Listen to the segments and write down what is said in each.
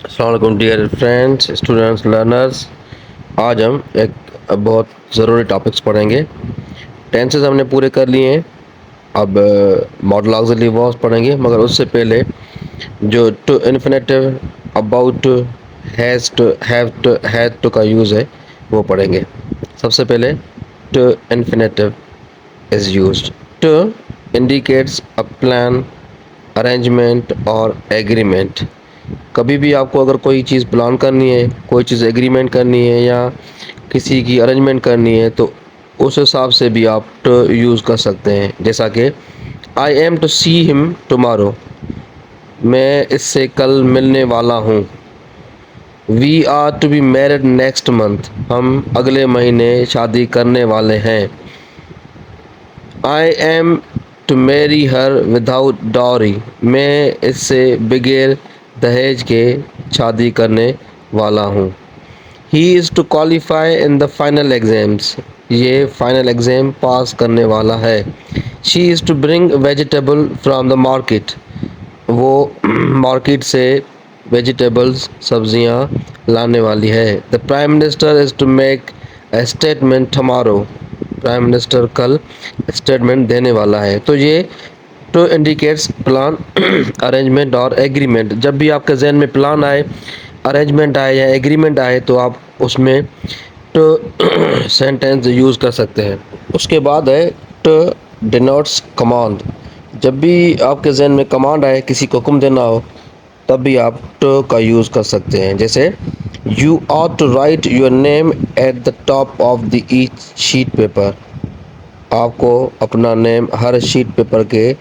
السلام علیکم dear friends students learners. آج ہم ایک بہت ضروری ٹاپکس پڑھیں گے. ٹینسز ہم نے پورے کر لیے ہیں. اب ماڈل آکسیلری وربس پڑھیں گے، مگر اس سے پہلے جو to infinitive, about to, has to, have to, had to کا یوز ہے وہ پڑھیں گے. سب سے پہلے to infinitive is used to indicates a plan, arrangement اور ایگریمنٹ. کبھی بھی آپ کو اگر کوئی چیز پلان کرنی ہے، کوئی چیز ایگریمنٹ کرنی ہے یا کسی کی ارینجمنٹ کرنی ہے تو اس حساب سے بھی آپ ٹو یوز کر سکتے ہیں. جیسا کہ آئی ایم ٹو سی ہم ٹمارو، میں اس سے کل ملنے والا ہوں. We are to be married next month, ہم اگلے مہینے شادی کرنے والے ہیں. I am to marry Hare without dowry, میں اس سے بغیر دہیج کے شادی کرنے والا ہوں. He is to qualify in the final exams, یہ فائنل ایگزام پاس کرنے والا ہے. She is to bring vegetable from the market, وہ مارکیٹ سے ویجیٹیبلز، سبزیاں لانے والی ہے. The prime minister is to make a statement tomorrow, prime minister کل اسٹیٹمنٹ دینے والا ہے. تو یہ ٹو انڈیکیٹس پلان، ارینجمنٹ اور ایگریمنٹ. جب بھی آپ کے ذہن میں پلان آئے، ارینجمنٹ آئے یا ایگریمنٹ آئے تو آپ اس میں ٹو سینٹینس یوز کر سکتے ہیں. اس کے بعد ہے ٹو ڈینوٹس کمانڈ. جب بھی آپ کے ذہن میں کمانڈ آئے، کسی کو حکم دینا ہو، تب بھی آپ ٹو کا یوز کر سکتے ہیں. جیسے you are to write your name at the top of the H sheet paper, آپ کو اپنا نیم ہر شیٹ پیپر کے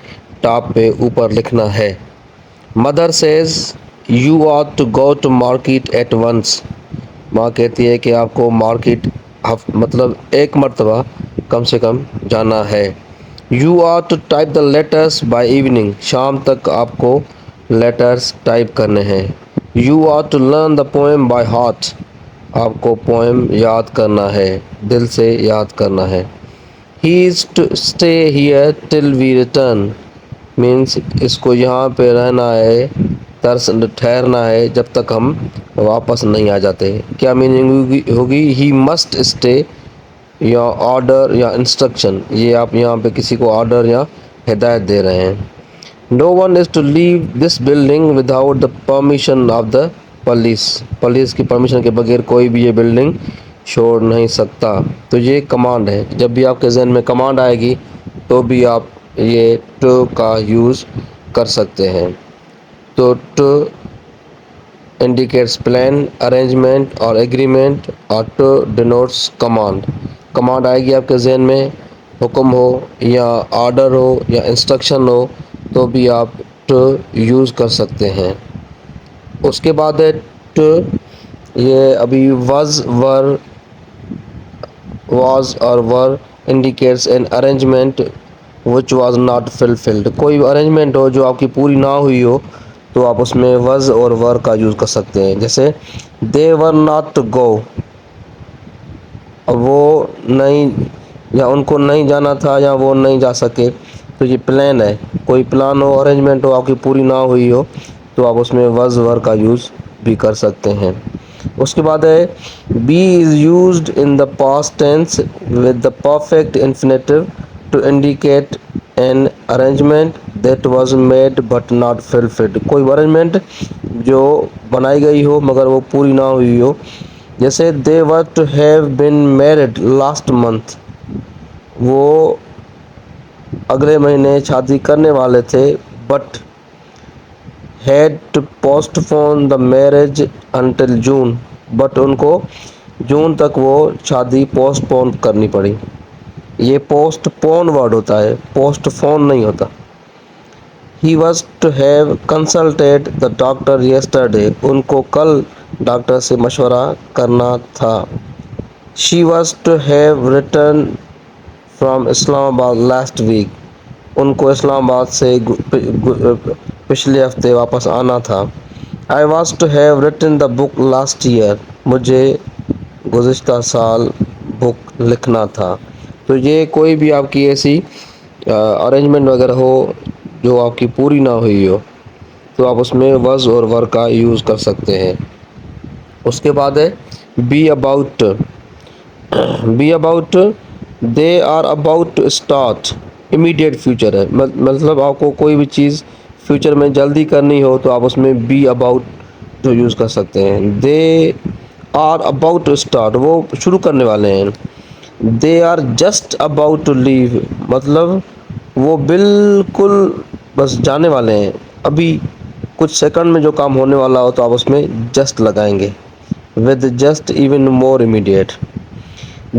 ٹاپ پہ اوپر لکھنا ہے. Mother says you are to go to market at once, ماں کہتی ہے کہ آپ کو مارکیٹ مطلب ایک مرتبہ کم سے کم جانا ہے. You are to type the letters by evening, شام تک آپ کو لیٹرس ٹائپ کرنے ہیں. You are to learn the poem by heart, آپ کو پوئم یاد کرنا ہے، دل سے یاد کرنا ہے. He is to stay here till we return, means اس کو یہاں پہ رہنا ہے، ٹھہرنا ہے جب تک ہم واپس نہیں آ جاتے. کیا میننگ ہوگی؟ ہی مسٹ اسٹے یا آرڈر یا انسٹرکشن، یہ آپ یہاں پہ کسی کو آرڈر یا ہدایت دے رہے ہیں. No one is to leave this building without the permission of the police, police کی پرمیشن کے بغیر کوئی بھی یہ بلڈنگ چھوڑ نہیں سکتا. تو یہ کمانڈ ہے. جب بھی آپ کے ذہن میں کمانڈ آئے گی تو بھی آپ یہ ٹو کا یوز کر سکتے ہیں. تو ٹو انڈیکیٹس پلان، ارینجمنٹ اور ایگریمنٹ، اور ٹو ڈینوٹس کمانڈ. کمانڈ آئے گی آپ کے ذہن میں، حکم ہو یا آرڈر ہو یا انسٹرکشن ہو تو بھی آپ ٹو یوز کر سکتے ہیں. اس کے بعد ہے ٹو، یہ ابھی واز، ور، واز اور were indicates an arrangement which was not fulfilled. کوئی ارینجمنٹ ہو جو آپ کی پوری نہ ہوئی ہو تو آپ اس میں واز اور ور کا یوز کر سکتے ہیں. جیسے they were not to go, وہ نہیں یا ان کو نہیں جانا تھا یا وہ نہیں جا سکے. تو یہ پلان ہے، کوئی پلان ہو، ارینجمنٹ ہو، آپ کی پوری نہ ہوئی ہو تو آپ اس میں واز ور کا یوز بھی کر سکتے ہیں. اس کے بعد ہے be is used in the past tense with the perfect infinitive to indicate an arrangement that was made but not fulfilled. کوئی ارینجمنٹ جو بنائی گئی ہو مگر وہ پوری نہ ہوئی ہو. جیسے they were to have been married last month, وہ اگلے مہینے شادی کرنے والے تھے but had to postpone the marriage until June, but ان کو جون تک وہ شادی پوسٹ پون کرنی پڑی. یہ پوسٹ پون ورڈ ہوتا ہے، پوسٹ فون نہیں ہوتا. He was to have consulted the doctor yesterday, ان کو کل ڈاکٹر سے مشورہ کرنا تھا. She was to have return from Islamabad last week, ان کو اسلام آباد سے پچھلے ہفتے واپس آنا تھا. I was to have written the book last year, مجھے گزشتہ سال بک لکھنا تھا. تو یہ کوئی بھی آپ کی ایسی ارینجمنٹ وغیرہ ہو جو آپ کی پوری نہ ہوئی ہو تو آپ اس میں was اور were کا یوز کر سکتے ہیں. اس کے بعد ہے be about. be about, they are about to start. Immediate future ہے، مطلب آپ کو کوئی بھی چیز فیوچر میں جلدی کرنی ہو تو آپ اس میں be about جو یوز کر سکتے ہیں. they are about to start، وہ شروع کرنے والے ہیں. they are just about to leave، مطلب وہ بالکل بس جانے والے ہیں، ابھی کچھ سیکنڈ میں جو کام ہونے والا ہو تو آپ اس میں just لگائیں گے. with just even more immediate.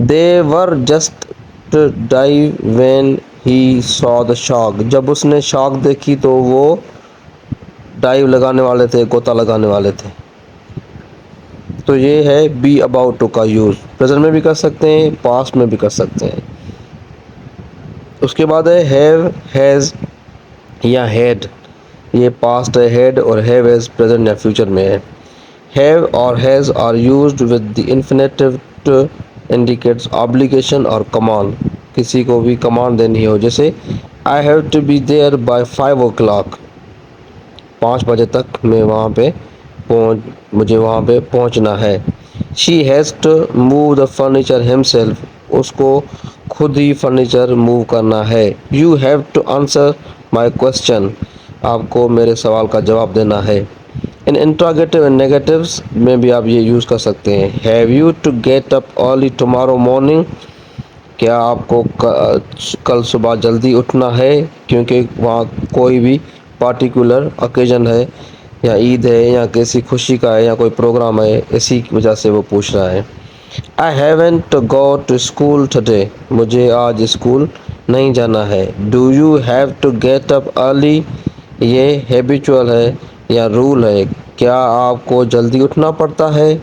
they were just to die when he saw the shark، جب اس نے شارک دیکھی تو وہ ڈائیو لگانے والے تھے، غوطہ لگانے والے تھے. تو یہ ہے be about to کا یوز، پریزنٹ میں بھی کر سکتے ہیں، پاسٹ میں بھی کر سکتے ہیں. اس کے بعد ہے have, has یا had. یہ پاسٹ ہے had، اور have has پریزنٹ یا فیوچر میں ہے. have اور has are used with the infinitive to indicate obligation اور command. کسی کو بھی command دینی ہو، جیسے I have to be there by 5 o'clock، 5 بجے تک میں وہاں پہ مجھے وہاں پہ پہنچنا ہے. she has to move the furniture himself، اس کو خود ہی فرنیچر موو کرنا ہے. you have to answer my question، آپ کو میرے سوال کا جواب دینا ہے. ان انٹراگیٹو اینڈ نیگیٹیوز میں بھی آپ یہ یوز کر سکتے ہیں. have you to get up early tomorrow morning، کیا آپ کو کل صبح جلدی اٹھنا ہے، کیونکہ وہاں کوئی بھی پارٹیکولر اوکیزن ہے، یا عید ہے، یا کسی خوشی کا ہے، یا کوئی پروگرام ہے، اسی کی وجہ سے وہ پوچھ رہا ہے. I haven't to go to school today، مجھے آج اسکول نہیں جانا ہے. do you have to get up early، یہ ہیبیچول ہے یا رول ہے، کیا آپ کو جلدی اٹھنا پڑتا ہے.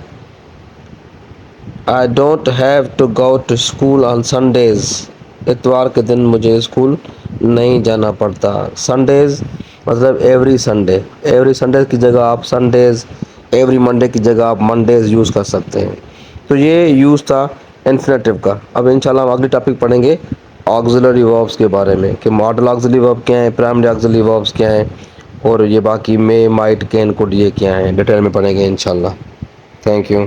I don't have to go to school on Sundays، اتوار کے دن مجھے اسکول نہیں جانا پڑتا. سنڈیز مطلب ایوری سنڈے، ایوری سنڈے کی جگہ آپ سنڈیز، ایوری منڈے کی جگہ آپ منڈیز یوز کر سکتے ہیں. تو یہ یوز تھا انفینیٹو کا. اب انشاءاللہ ہم اگلی ٹاپک پڑھیں گے آکسیلری وربس کے بارے میں، کہ ماڈل آکسیلری ورب کیا ہیں، پرائمری آکسیلری وربس کیا ہیں، اور یہ باقی میں، مائٹ، کین، کوڈ یہ کیا ہیں، ڈیٹیل میں پڑھیں گے انشاءاللہ. Thank you.